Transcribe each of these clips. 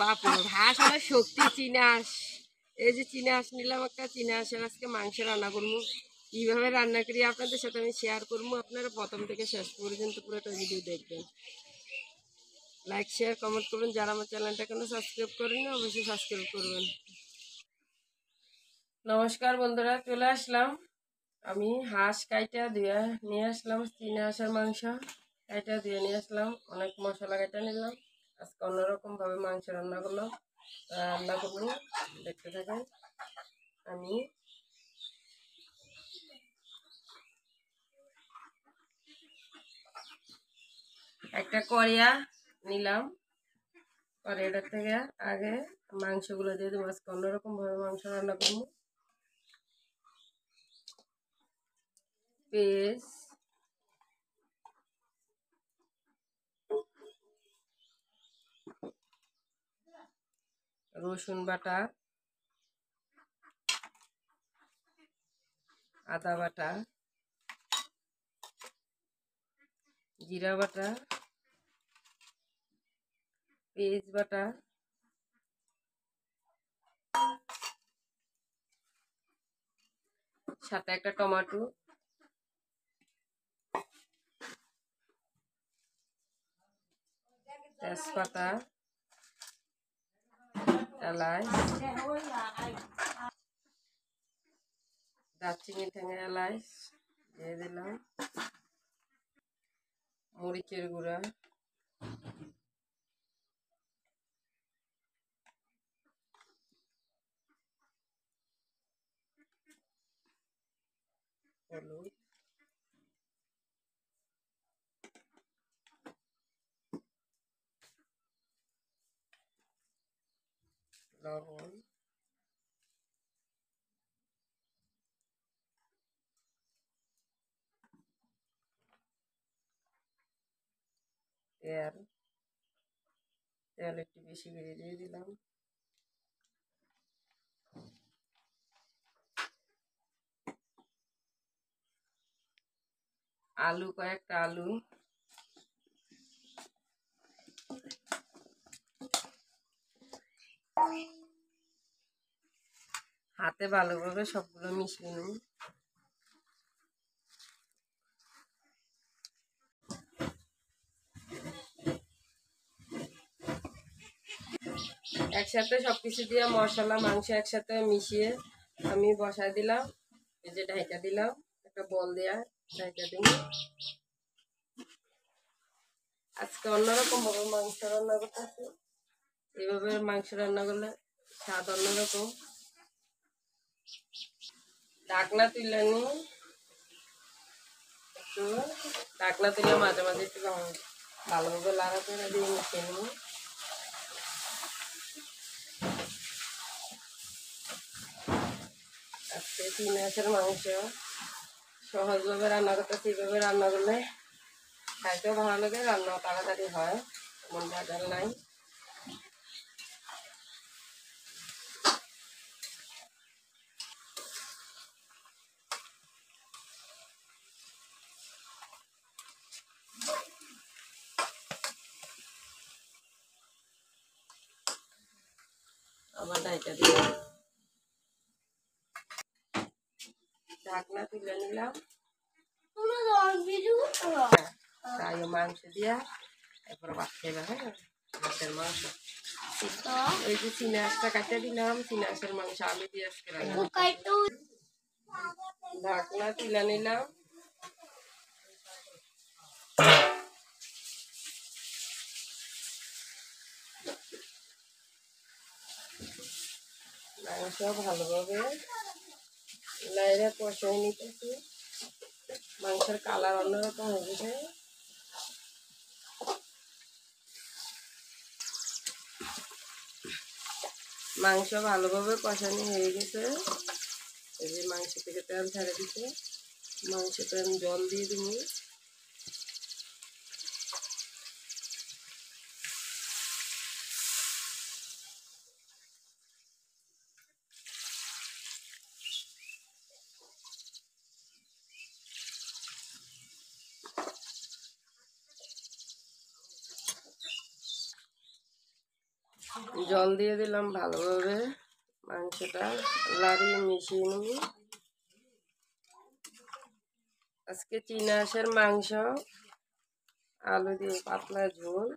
বাপরে হাঁস হলো শক্তি চীনা হাঁস। এই যে চীনা হাঁস নিলাম একটা, চীনা হাঁসের আজকে মাংস রান্না করবো। কিভাবে রান্না করি আপনাদের সাথে আমি শেয়ার করবো। আপনারা প্রথম থেকে শেষ পর্যন্ত পুরোটা ভিডিও দেখবেন। লাইক শেয়ার কমেন্ট করবেন। যারা আমার চ্যানেলটা কেন সাবস্ক্রাইব করেন না অবশ্যই সাবস্ক্রাইব করবেন। নমস্কার বন্ধুরা, চলে আসলাম। আমি হাঁস কাইটা ধুয়ে নিয়ে আসলাম, চীনা হাঁসের মাংস কাইটা ধুয়ে নিয়ে আসলাম। অনেক মশলা কাইটা নিলাম। আজকে অন্যরকম ভাবে মাংস রান্না করলাম, রান্না করবো, দেখতে থাকেন। আমি একটা কড়িয়া নিলাম, কড়াইটার থেকে আগে মাংসগুলো দিয়ে দেবো। আজকে অন্যরকম ভাবে মাংস রান্না করবো। পেঁয়াজ, রসুন বাটা, আদা বাটা, জিরা বাটা, পেঁয়াজ বাটা, সাথে একটা টমেটো, তেজপাতা, এলাচ, দারচিনি, ঠেঙে, এলাচ দিয়ে দিলাম, মরিচের গুঁড়া, হলুদ, লবণ, তেল। তেল একটু বেশি করে দিয়ে দিলাম। আলু, কয়েকটা আলু, হাতে ভালোভাবে সবগুলো মিশিয়ে নিই। একসাথে সবকিছু দিয়ে মশলা মাংস একসাথে মিশিয়ে আমি বসায় দিলাম। এই যে ঢাইকা দিলাম, একটা বল দেয়া ঢাইকা দিব। আজকে অন্যরকম ভাবে মাংস রান্না করতেছি। এইভাবে মাংস রান্না করলে স্বাদ অন্যরকম। ঢাকনা তুলে নি, একটু ঢাকনা তুলে মাঝে মাঝে একটু ভালোভাবে লাড়া করে দিয়ে মিশিয়ে নিই। আজকে চীনা হাঁসের মাংস সহজভাবে রান্না করতেছি। এইভাবে রান্না করলে খাইতেও ভালো লাগে, রান্নাও তাড়াতাড়ি হয়, এমন ভেজাল নাই। আবার ঢাকা দিলাম, ঢাকনা তুলে নিলাম। তাই মাংস দিয়া তারপর ভাত খাইবা। হ্যাঁ, হাঁসের মাংস। এই যে চীনা হাঁসটা কাটে দিলাম, চীনা হাঁসের মাংস আলু দিয়ে আজকে রান্না। ঢাকনা তুলে নিলাম। মাংস ভালোভাবে লাইরে কষাই নিতেছি। মাংসের কালার অন্যরকম হয়ে গেছে। মাংস ভালোভাবে কষানো হয়ে গেছে। এই যে মাংস থেকে তেল ছেড়ে দিতে, মাংসতে আমি জল দিয়ে দিব। জল দিয়ে দিলাম ভালোভাবে, মাংসটা লাড়িয়ে মিশিয়ে নেব। আজকে চীনা হাঁসের মাংস, আলু দিয়ে পাতলা ঝোল।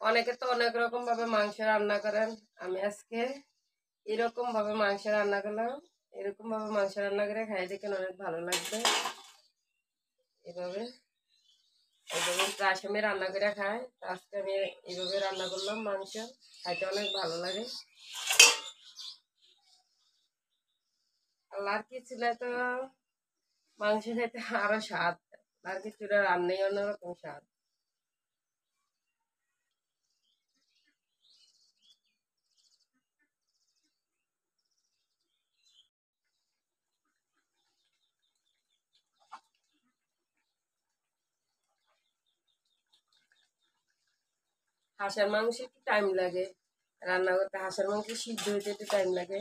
অনেকে তো অনেক রকম ভাবে মাংস রান্না করেন, আমি আজকে এরকম ভাবে মাংস রান্না করলাম। এরকম ভাবে মাংস রান্না করে খাই, দেখেন অনেক ভালো লাগবে। এভাবে এইভাবে প্রায় সময় রান্না করে খায়, আজকে আমি এইভাবে রান্না করলাম মাংস, খাইতে অনেক ভালো লাগে। আর কিছু না তো মাংস খাইতে আরো স্বাদ, আর কিছুটা রান্নাই অন্যরকম স্বাদ। হাঁসের মাংস একটু টাইম লাগে রান্না করতে, হাঁসের মাংস সিদ্ধ হইতে একটু টাইম লাগে।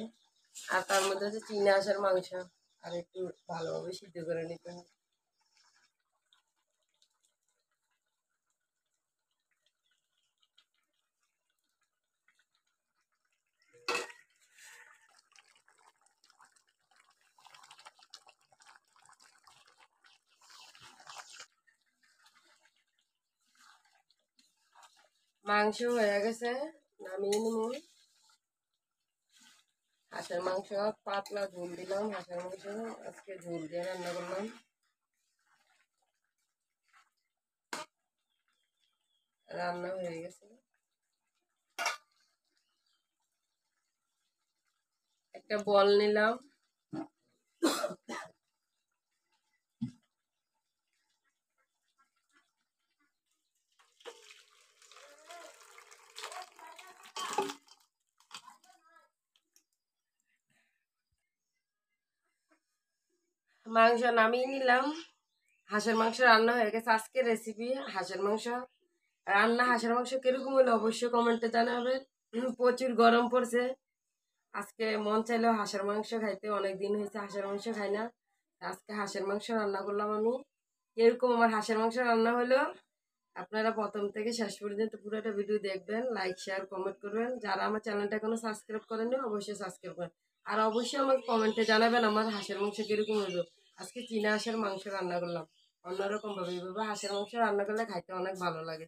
আর তার মধ্যে হচ্ছে চীনা হাঁসের মাংস, আর একটু ভালোভাবে সিদ্ধ করে নিতে হবে। মাংস হয়ে গেছে, নামিয়ে নিব। হাঁসের মাংস পাতলা ঝোল দিলাম, হাঁসের মাংস আজকে ঝোল দিয়ে রান্না করলাম। রান্না হয়ে গেছে। একটা বল নিলাম, মাংস নামিয়ে নিলাম। হাঁসের মাংস রান্না হয়ে গেছে। আজকে রেসিপি হাঁসের মাংস রান্না। হাঁসের মাংস কিরকম হলো অবশ্যই কমেন্টে জানাবেন। প্রচুর গরম পড়ছে, আজকে মন চাইলেও হাঁসের মাংস খাইতে, অনেক দিন হয়েছে হাঁসের মাংস খাই না। আজকে হাঁসের মাংস রান্না করলাম আমি। এরকম আমার হাঁসের মাংস রান্না হলো, আপনারা প্রথম থেকে শেষ পর্যন্ত পুরোটা ভিডিও দেখবেন, লাইক শেয়ার কমেন্ট করবেন। যারা আমার চ্যানেলটা এখনো সাবস্ক্রাইব করেননি অবশ্যই সাবস্ক্রাইব করেন। আর অবশ্যই আমাকে কমেন্টে জানাবেন আমার হাঁসের মাংস কিরকম হলো। আজকে চীনা হাঁসের মাংস রান্না করলাম অন্যরকম ভাবে। এইভাবে হাঁসের মাংস রান্না করলে খাইতে অনেক ভালো লাগে।